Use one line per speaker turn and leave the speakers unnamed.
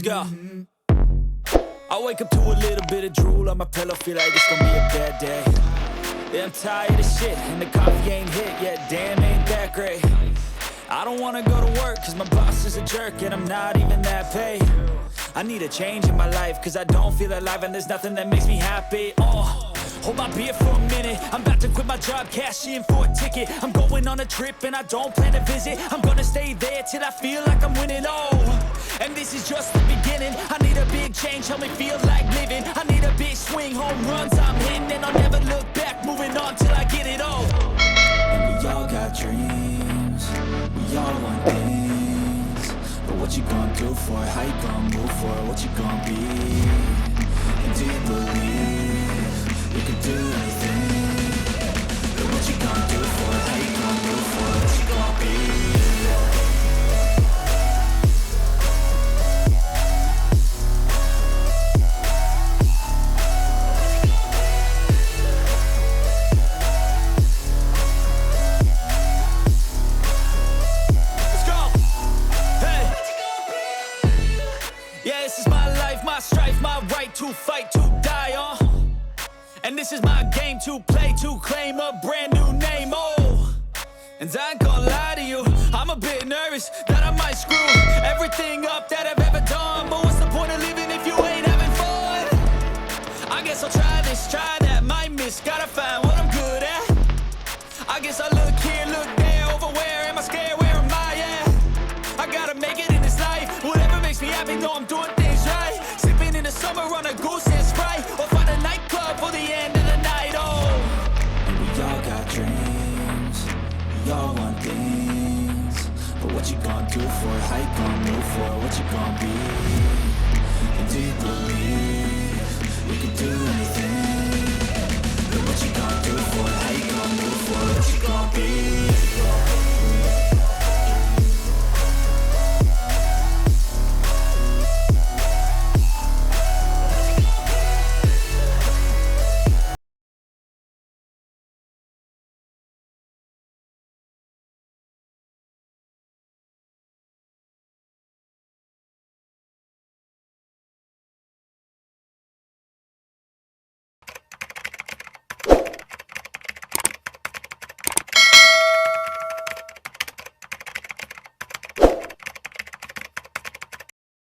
go. I wake up to a little bit of drool on my pillow, feel like it's gonna be a bad day. Yeah, I'm tired of shit, and the coffee ain't hit yet, damn, ain't that great. I don't wanna go to work, cause my boss is a jerk, and I'm not even that paid. I need a change in my life, cause I don't feel alive, and there's nothing that makes me happy. Hold my beer for a minute, I'm about to quit my job, cash in for a ticket. I'm going on a trip, and I don't plan to visit. I'm gonna stay there till I feel like I'm winning, and this is just the beginning. I need a big change, help me feel like living. I need a big swing, home runs I'm hitting, and I'll never look back, moving on till I get it all. And we all got dreams, we all want things, but what you gonna do for it? How you gonna move for it? What you gonna be? And do you believe you can do anything? But what you gonna do for it? How you gonna move for it? What you gonna be? To fight, to die on, and this is my game to play, to claim a brand new name, and I ain't gonna lie to you, I'm a bit nervous that I might screw everything up that I've ever done, but what's the point of living if you ain't having fun? I guess I'll try this, try that, might miss, gotta find what I'm good at. I guess I look here, look there, over where am I scared, where am I at? I gotta make it in this life, whatever makes me happy, know I'm doing things right. In the summer on a goose and Sprite, or find a nightclub for the end of the night, And we all got dreams, we all want things, but what you gonna do for it? How you gonna move for it? What you gonna be? And do you believe you can do anything? But what you gonna do for it? How you gonna move for it? What you gonna be?